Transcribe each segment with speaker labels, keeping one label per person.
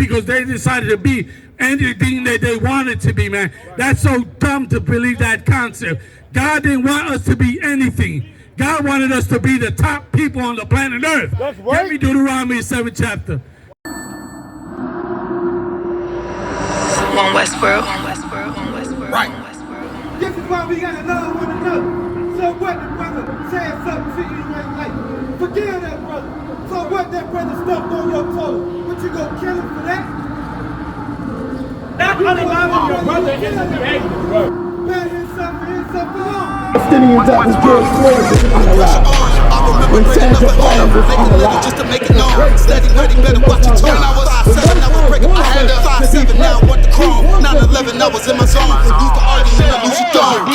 Speaker 1: because they decided to be anything that they wanted to be, man. That's so dumb to believe that concept. God didn't want us to be anything. God wanted us to be the top people on the planet Earth.
Speaker 2: That's right.
Speaker 1: Give me Deuteronomy 7th chapter.
Speaker 3: On Westworld.
Speaker 2: Right.
Speaker 4: This is why we gotta love one another. So what the brother said something to you ain't like, forgive that brother. So what that brother stuffed on your toe, what you gonna kill him for that?
Speaker 2: Not unallowing your brother is a behavior, bro.
Speaker 4: Man, here's something wrong.
Speaker 5: Palestinians that was killed slaves on the line. When Santa Claus was on the line.
Speaker 6: Just to make it known. Steady, ready, better watch your tone. I was 5'7", I was breaking my hand up. 5'7", now I want the chrome. 9/11, I was in my zone. Used to argue in a Lucy Dome.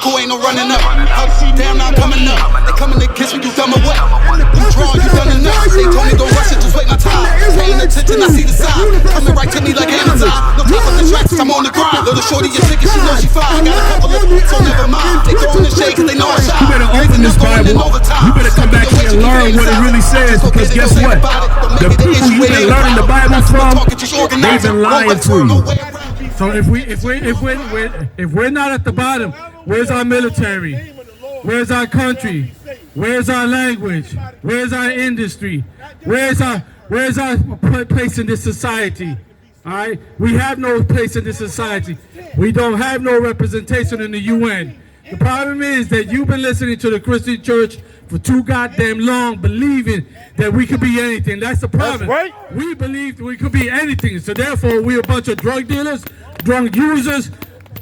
Speaker 6: Who ain't no running up. Damn, now I'm coming up. They coming to kiss me, you dumb or what? You draw, you done enough. They told me go rush it, just wait my time. Paying attention, I see the sign. Coming right to me like Amazon. No time for distractions, I'm on the grind. Little shorty, you ticket, she know she fine. Got a couple of so never mind. They throwing the shade cause they know I shine.
Speaker 1: You better open this Bible. You better come back here and learn what it really says, because guess what? The people you've been learning the Bible from, they've been lying to you. So if we're not at the bottom, where's our military? Where's our country? Where's our language? Where's our industry? Where's our place in this society? All right, we have no place in this society. We don't have no representation in the UN. The problem is that you've been listening to the Christian church for too goddamn long, believing that we could be anything. That's the problem.
Speaker 2: That's right.
Speaker 1: We believed we could be anything, so therefore we're a bunch of drug dealers, drug users,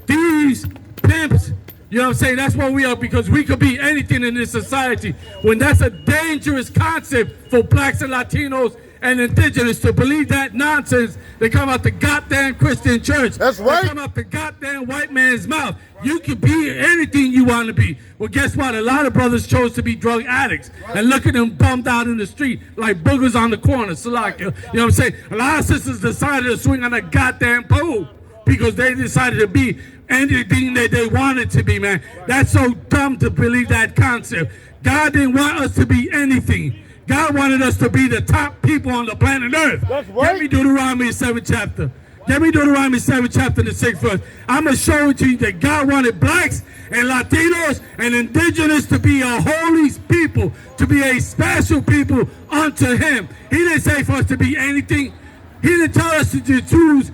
Speaker 1: thieves, pimps. You know what I'm saying? That's what we are, because we could be anything in this society, when that's a dangerous concept for blacks and Latinos and indigenous to believe that nonsense. They come out the goddamn Christian church.
Speaker 2: That's right.
Speaker 1: They come out the goddamn white man's mouth. You can be anything you want to be. Well, guess what? A lot of brothers chose to be drug addicts. And look at them bummed out in the street like boogers on the corner. Salaka. You know what I'm saying? A lot of sisters decided to swing on a goddamn pole because they decided to be anything that they wanted to be, man. That's so dumb to believe that concept. God didn't want us to be anything. God wanted us to be the top people on the planet Earth.
Speaker 2: That's right.
Speaker 1: Give me Deuteronomy 7th chapter. Give me Deuteronomy 7th chapter in the 6th verse. I'm going to show it to you that God wanted blacks and Latinos and indigenous to be a holy people, to be a special people unto him. He didn't say for us to be anything. He didn't tell us to choose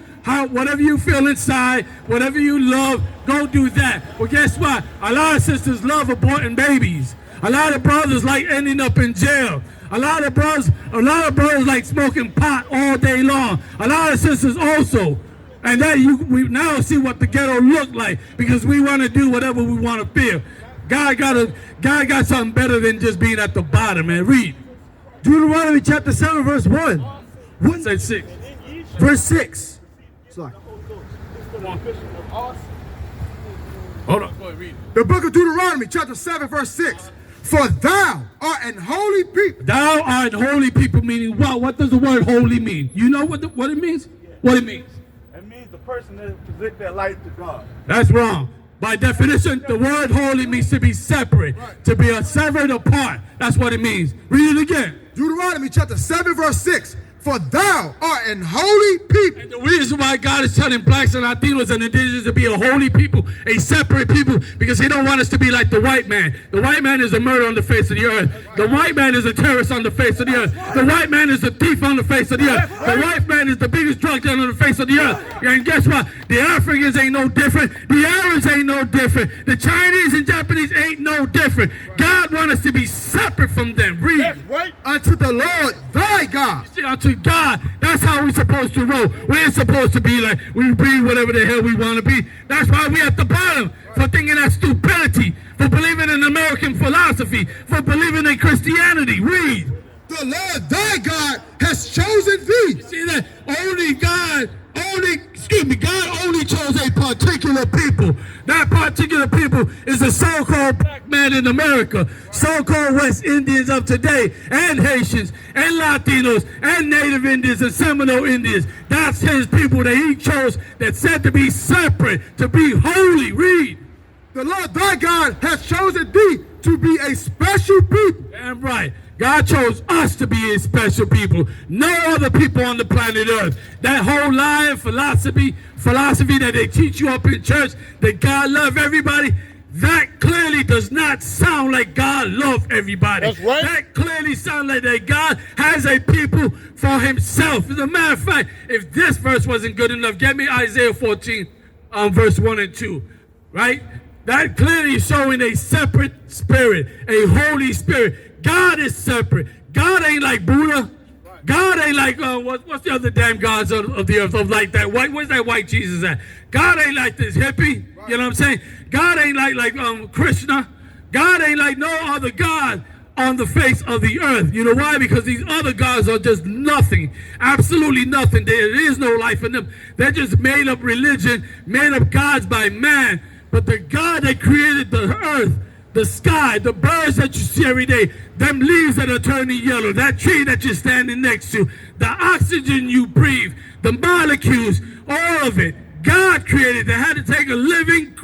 Speaker 1: whatever you feel inside, whatever you love, go do that. Well, guess what? A lot of sisters love aborting babies. A lot of brothers like ending up in jail. A lot of brothers like smoking pot all day long. A lot of sisters also. And that we now see what the ghetto look like, because we want to do whatever we want to feel. God got something better than just being at the bottom, man. Read.
Speaker 5: Deuteronomy chapter 7 verse 1.
Speaker 1: What say 6?
Speaker 5: Verse 6. Sorry.
Speaker 1: Hold on, go ahead, read.
Speaker 5: The book of Deuteronomy chapter 7 verse 6. For thou art an holy people.
Speaker 1: Thou art holy people, meaning what? What does the word holy mean? You know what it means? What it means?
Speaker 2: It means the person that present their life to God.
Speaker 1: That's wrong. By definition, the word holy means to be separate, to be severed apart. That's what it means. Read it again.
Speaker 5: Deuteronomy chapter 7 verse 6. For thou art an holy people.
Speaker 1: And the reason why God is telling blacks and Latinos and indigenous to be a holy people, a separate people, because he don't want us to be like the white man. The white man is a murderer on the face of the earth. The white man is a terrorist on the face of the earth. The white man is a thief on the face of the earth. The white man is the biggest drug dealer on the face of the earth. And guess what? The Africans ain't no different. The Arabs ain't no different. The Chinese and Japanese ain't no different. God wants us to be separate from them. Read.
Speaker 2: That's right.
Speaker 5: Unto the Lord thy God.
Speaker 1: See, unto God, that's how we're supposed to roll. We ain't supposed to be like, we be whatever the hell we want to be. That's why we at the bottom, for thinking that stupidity, for believing in American philosophy, for believing in Christianity. Read.
Speaker 5: The Lord thy God has chosen thee.
Speaker 1: See that? God only chose a particular people. That particular people is the so-called black man in America, so-called West Indians of today, and Haitians, and Latinos, and Native Indians, and Seminole Indians. That's his people that he chose, that said to be separate, to be holy. Read.
Speaker 5: The Lord thy God has chosen thee to be a special people.
Speaker 1: Damn right. God chose us to be his special people. No other people on the planet Earth. That whole lying philosophy that they teach you up in church, that God loves everybody, that clearly does not sound like God loves everybody.
Speaker 7: That's right.
Speaker 1: That clearly sounds like that God has a people for himself. As a matter of fact, if this verse wasn't good enough, get me Isaiah 14, verse 1 and 2, right? That clearly is showing a separate spirit, a Holy Spirit. God is separate. God ain't like Buddha. God ain't like, what's the other damn gods of the earth of like that white, where's that white Jesus at? God ain't like this hippie, you know what I'm saying? God ain't like Krishna. God ain't like no other God on the face of the earth. You know why? Because these other gods are just nothing, absolutely nothing. There is no life in them. They're just made up religion, made up gods by man. But the God that created the earth, the sky, the birds that you see every day, them leaves that are turning yellow, that tree that you're standing next to, the oxygen you breathe, the molecules, all of it, God created. They had to take a living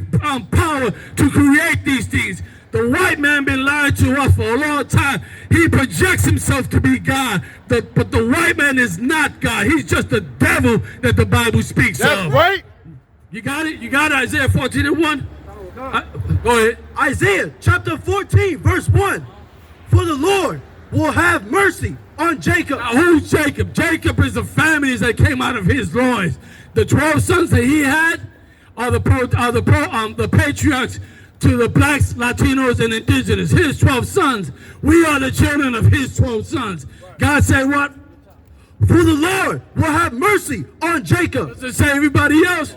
Speaker 1: power to create these things. The white man been lying to us for a long time. He projects himself to be God, but the white man is not God. He's just the devil that the Bible speaks of.
Speaker 7: That's right.
Speaker 1: You got it? You got it, Isaiah 14 and 1? Go ahead.
Speaker 8: Isaiah chapter 14, verse 1. For the Lord will have mercy on Jacob.
Speaker 1: Now, who's Jacob? Jacob is the families that came out of his loins. The 12 sons that he had are the patriarchs to the blacks, Latinos, and indigenous. His 12 sons. We are the children of his 12 sons. God said what?
Speaker 8: For the Lord will have mercy on Jacob.
Speaker 1: Does it say everybody else?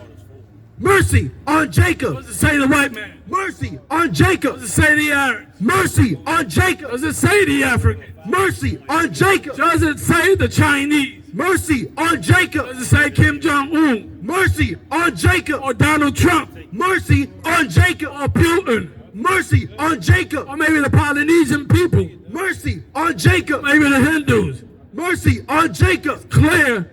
Speaker 8: Mercy on Jacob.
Speaker 1: Does it say the white man?
Speaker 8: Mercy on Jacob.
Speaker 1: Does it say the Arabs?
Speaker 8: Mercy on Jacob.
Speaker 1: Does it say the Africans?
Speaker 8: Mercy on Jacob.
Speaker 1: Does it say the Chinese?
Speaker 8: Mercy on Jacob.
Speaker 1: Does it say Kim Jong-un?
Speaker 8: Mercy on Jacob.
Speaker 1: Or Donald Trump?
Speaker 8: Mercy on Jacob.
Speaker 1: Or Putin?
Speaker 8: Mercy on Jacob.
Speaker 1: Or maybe the Polynesian people?
Speaker 8: Mercy on Jacob.
Speaker 1: Maybe the Hindus?
Speaker 8: Mercy on Jacob.
Speaker 1: Clear.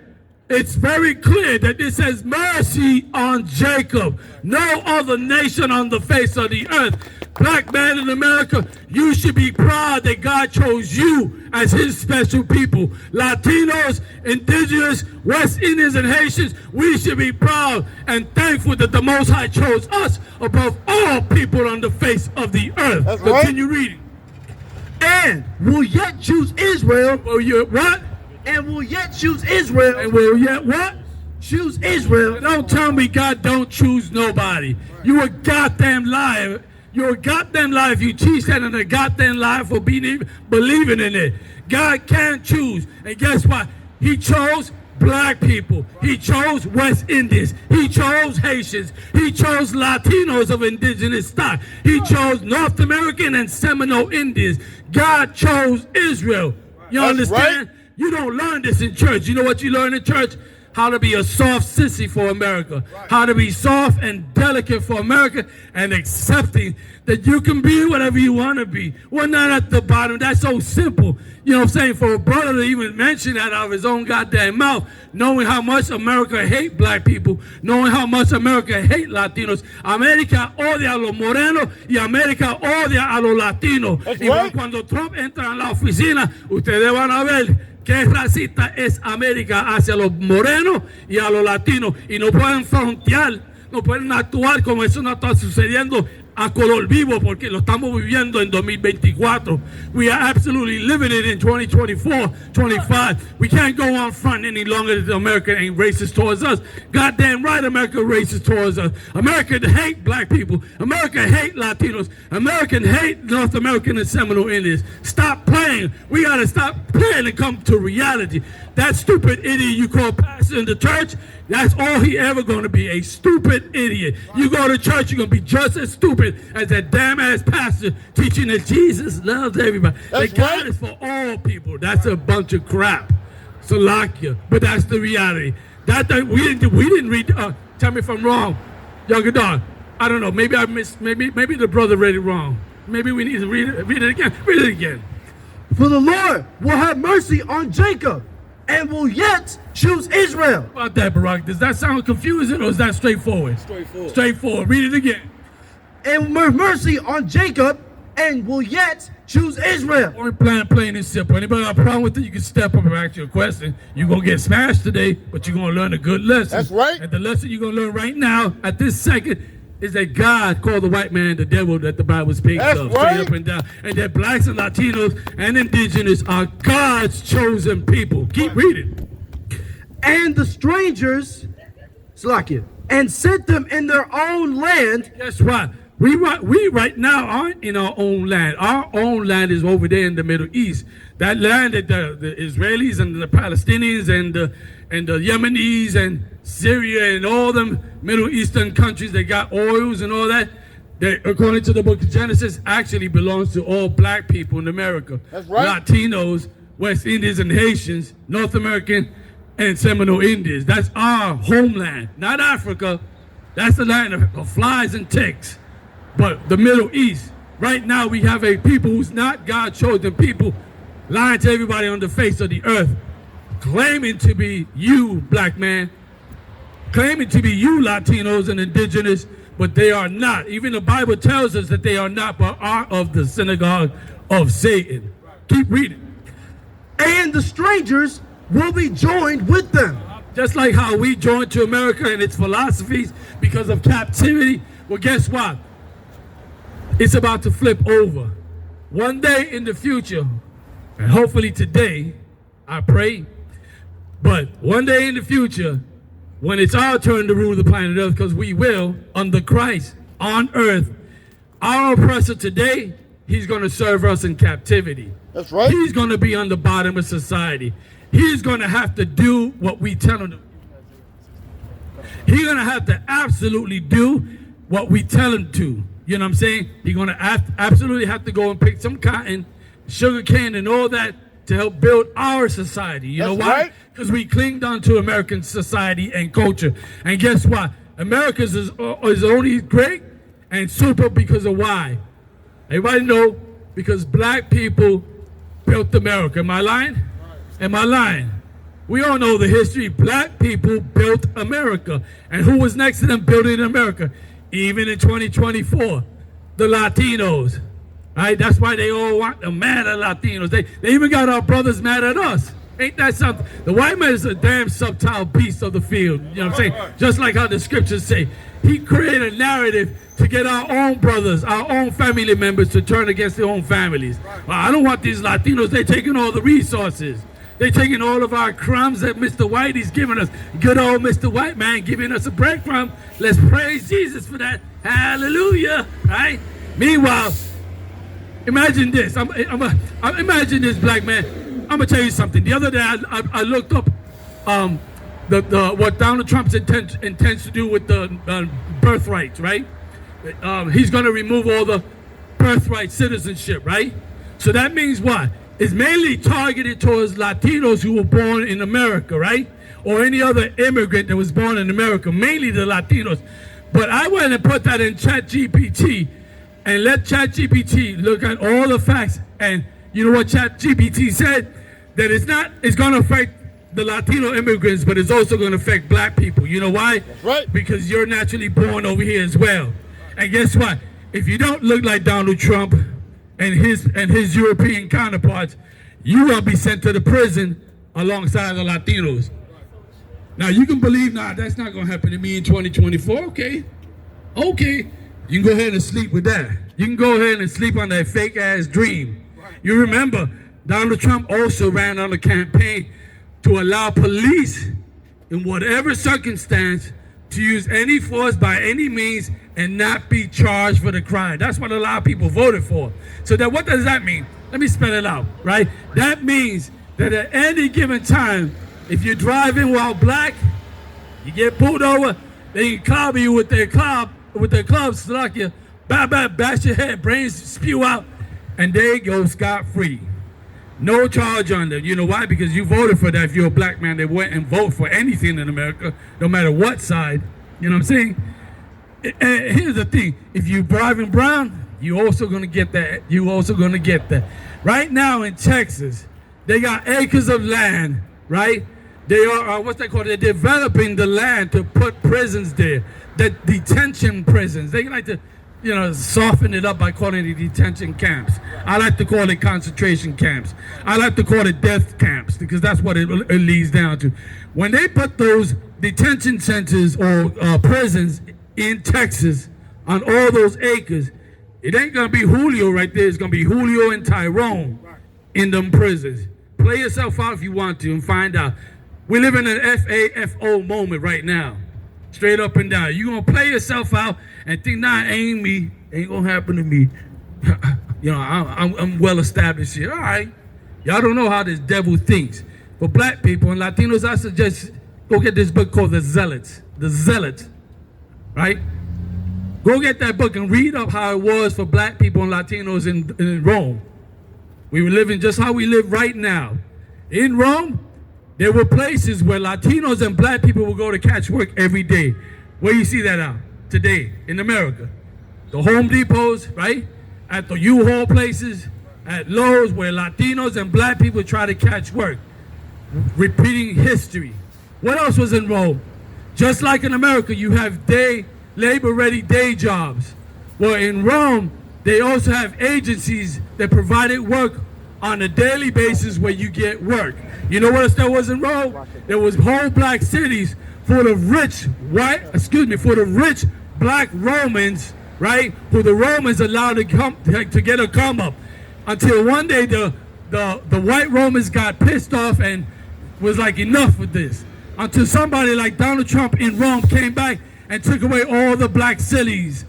Speaker 1: It's very clear that it says mercy on Jacob. No other nation on the face of the earth. Black man in America, you should be proud that God chose you as his special people. Latinos, indigenous, West Indians, and Haitians, we should be proud and thankful that the Most High chose us above all people on the face of the earth.
Speaker 7: That's right.
Speaker 1: Continue reading.
Speaker 8: And will yet choose Israel.
Speaker 1: Well, you what?
Speaker 8: And will yet choose Israel.
Speaker 1: And will yet what?
Speaker 8: Choose Israel.
Speaker 1: Don't tell me God don't choose nobody. You a goddamn liar. You're a goddamn liar if you teach that, and a goddamn liar for believing in it. God can choose. And guess what? He chose black people. He chose West Indians. He chose Haitians. He chose Latinos of indigenous stock. He chose North American and Seminole Indians. God chose Israel. You understand?
Speaker 7: Right.
Speaker 1: You don't learn this in church. You know what you learn in church? How to be a soft sissy for America. How to be soft and delicate for America, and accepting that you can be whatever you want to be. We're not at the bottom. That's so simple. You know what I'm saying? For a brother to even mention that out of his own goddamn mouth, knowing how much America hate black people, knowing how much America hate Latinos. América odia a los morenos y América odia a los latinos. Y
Speaker 7: right.
Speaker 1: cuando Trump entra en la oficina, ustedes van a ver qué racista es América hacia los morenos y a los latinos. Y no pueden frontear, no pueden actuar como eso no está sucediendo a color vivo, porque lo estamos viviendo en 2024. We are absolutely living it in 2024, 25. We can't go on front any longer that America ain't racist towards us. Goddamn right, America racist towards us. America hate black people. America hate Latinos. American hate North American and Seminole Indians. Stop playing. We gotta stop playing and come to reality. That stupid idiot you call pastor in the church, that's all he ever gonna be, a stupid idiot. You go to church, you're gonna be just as stupid as that damn ass pastor teaching that Jesus loves everybody.
Speaker 7: That's
Speaker 1: that God
Speaker 7: right.
Speaker 1: is for all people. That's a bunch of crap. Salakia. But that's the reality. We didn't read. Tell me if I'm wrong, younger dog. I don't know. Maybe I missed. Maybe the brother read it wrong. Maybe we need to read it again. Read it again.
Speaker 8: For the Lord will have mercy on Jacob, and will yet choose Israel.
Speaker 1: How about that, Barack? Does that sound confusing, or is that straightforward?
Speaker 7: Straightforward.
Speaker 1: Straightforward. Read it again.
Speaker 8: And mercy on Jacob, and will yet choose Israel.
Speaker 1: Point blank, plain and simple. Anybody got a problem with it, you can step up and ask your question. You're going to get smashed today, but you're going to learn a good lesson.
Speaker 6: That's right.
Speaker 1: And the lesson you're going to learn right now, at this second, is that God called the white man the devil that the Bible speaks
Speaker 6: That's
Speaker 1: of.
Speaker 6: right.
Speaker 1: Straight up and down. And that blacks and Latinos and indigenous are God's chosen people. Keep reading.
Speaker 8: And the strangers, Slakia, and sent them in their own land.
Speaker 1: Guess what? We right now aren't in our own land. Our own land is over there in the Middle East. That land that the Israelis and the Palestinians and the Yemenis and Syria and all them Middle Eastern countries that got oils and all that, that according to the book of Genesis, actually belongs to all black people in America.
Speaker 6: That's right.
Speaker 1: Latinos, West Indians and Haitians, North American and Seminole Indians. That's our homeland, not Africa. That's the land of flies and ticks. But the Middle East, right now we have a people who's not God chosen people lying to everybody on the face of the earth, claiming to be you, black man, claiming to be you, Latinos and indigenous, but they are not. Even the Bible tells us that they are not, but are of the synagogue of Satan. Keep reading.
Speaker 8: And the strangers will be joined with them.
Speaker 1: Just like how we joined to America and its philosophies because of captivity. Well, guess what? It's about to flip over. One day in the future, and hopefully today, I pray, but one day in the future, when it's our turn to rule the planet Earth, because we will, under Christ, on earth, our oppressor today, he's going to serve us in captivity.
Speaker 6: That's right.
Speaker 1: He's going to be on the bottom of society. He's going to have to do what we tell him to do. He's going to have to absolutely do what we tell him to. You know what I'm saying? He's going to absolutely have to go and pick some cotton, sugar cane, and all that to help build our society. You know
Speaker 6: That's
Speaker 1: why?
Speaker 6: right.
Speaker 1: Because we clinged on to American society and culture. And guess what? America's is only great and super because of why? Everybody know? Because black people built America. Am I lying? Am I lying? We all know the history. Black people built America. And who was next to them building America? Even in 2024, the Latinos. Right? That's why they all want them mad at Latinos. They even got our brothers mad at us. Ain't that something? The white man is a damn subtle beast of the field. You know what I'm saying? Just like how the scriptures say. He created a narrative to get our own brothers, our own family members to turn against their own families. Well, I don't want these Latinos. They're taking all the resources. They're taking all of our crumbs that Mr. Whitey's giving us. Good old Mr. White man giving us a breadcrumb. Let's praise Jesus for that. Hallelujah. Right? Meanwhile, imagine this. Imagine this, black man. I'm going to tell you something. The other day, I looked up what Donald Trump intends to do with the birthrights, right? He's going to remove all the birthright citizenship, right? So that means what? It's mainly targeted towards Latinos who were born in America, right? Or any other immigrant that was born in America, mainly the Latinos. But I went and put that in ChatGPT and let ChatGPT look at all the facts. And you know what ChatGPT said? That it's going to affect the Latino immigrants, but it's also going to affect black people. You know why?
Speaker 6: That's right.
Speaker 1: Because you're naturally born over here as well. And guess what? If you don't look like Donald Trump and his European counterparts, you will be sent to the prison alongside the Latinos. Now you can believe, that's not going to happen to me in 2024. Okay. You can go ahead and sleep with that. You can go ahead and sleep on that fake ass dream. You remember, Donald Trump also ran on a campaign to allow police, in whatever circumstance, to use any force by any means and not be charged for the crime. That's what a lot of people voted for. So that, what does that mean? Let me spell it out, right? That means that at any given time, if you're driving while black, you get pulled over, they can clobber you with their clubs, slack you, bash your head, brains spew out, and they go scot-free. No charge on them. You know why? Because you voted for that. If you're a black man that went and vote for anything in America, no matter what side. You know what I'm saying? And here's the thing. If you're driving brown, you're also going to get that. You're also going to get that. Right now in Texas, they got acres of land, right? They are, what's that called? They're developing the land to put prisons there. The detention prisons. They like to soften it up by calling it detention camps. I like to call it concentration camps. I like to call it death camps because that's what it leads down to. When they put those detention centers or prisons in Texas on all those acres, it ain't gonna be Julio right there. It's gonna be Julio and Tyrone in them prisons. Play yourself out if you want to and find out. We live in an FAFO moment right now. Straight up and down. You gonna play yourself out and think, nah, ain't me. Ain't gonna happen to me. I'm well established here. All right. Y'all don't know how this devil thinks. For black people and Latinos, I suggest go get this book called The Zealots. The Zealots. Right? Go get that book and read up how it was for black people and Latinos in Rome. We were living just how we live right now. In Rome, there were places where Latinos and black people would go to catch work every day. Where you see that out today in America? The Home Depots, right? At the U-Haul places, at Lowe's, where Latinos and black people try to catch work. Repeating history. What else was in Rome? Just like in America, you have labor-ready day jobs. Well, in Rome, they also have agencies that provided work on a daily basis where you get work. You know what else there was in Rome? There was whole black cities full of rich black Romans, right? Who the Romans allowed to get a come up. Until one day the white Romans got pissed off and was like, enough with this. Until somebody like Donald Trump in Rome came back and took away all the black cities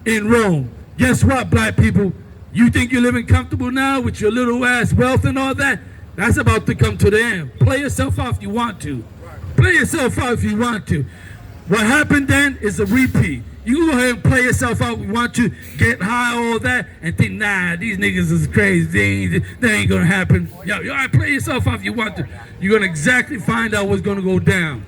Speaker 1: in Rome. Guess what, black people? You think you're living comfortable now with your little ass wealth and all that? That's about to come to the end. Play yourself out if you want to. Play yourself out if you want to. What happened then is a repeat. You can go ahead and play yourself out if you want to, get high, all that, and think, nah, these niggas is crazy. That ain't gonna happen. Yo, all right, play yourself out if you want to. You're gonna exactly find out what's gonna go down.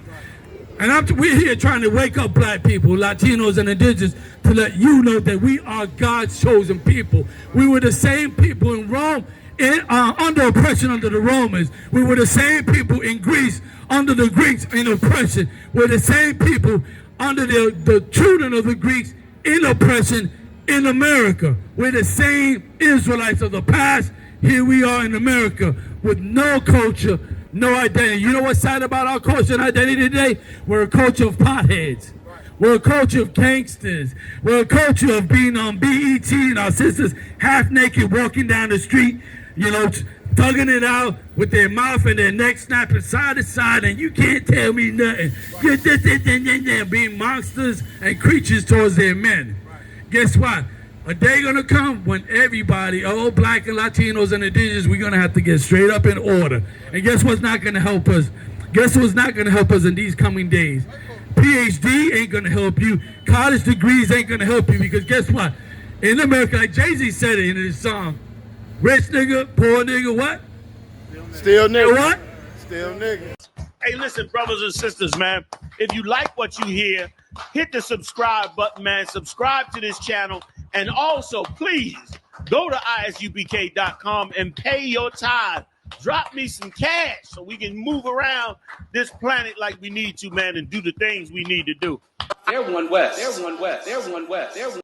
Speaker 1: And we're here trying to wake up black people, Latinos and indigenous, to let you know that we are God's chosen people. We were the same people in Rome, under oppression under the Romans. We were the same people in Greece, under the Greeks in oppression. We're the same people under the children of the Greeks in oppression in America. We're the same Israelites of the past. Here we are in America with no culture, no identity. You know what's sad about our culture and identity today? We're a culture of potheads. We're a culture of gangsters. We're a culture of being on BET and our sisters half naked walking down the street, thugging it out with their mouth and their neck snapping side to side, and you can't tell me nothing. You're being monsters and creatures towards their men. Guess what? A day gonna come when everybody, all black and Latinos and indigenous, we're gonna have to get straight up in order. And guess what's not gonna help us? Guess what's not gonna help us in these coming days? PhD ain't gonna help you. College degrees ain't gonna help you, because guess what? In America, like Jay-Z said it in his song, rich nigga, poor nigga, what?
Speaker 2: Still nigga.
Speaker 1: What?
Speaker 2: Still nigga.
Speaker 7: Hey, listen, brothers and sisters, man. If you like what you hear, hit the subscribe button, man. Subscribe to this channel. And also, please, go to ISUPK.com and pay your tithe. Drop me some cash so we can move around this planet like we need to, man, and do the things we need to do.
Speaker 9: They're one West. They're one West. They're one West. They're one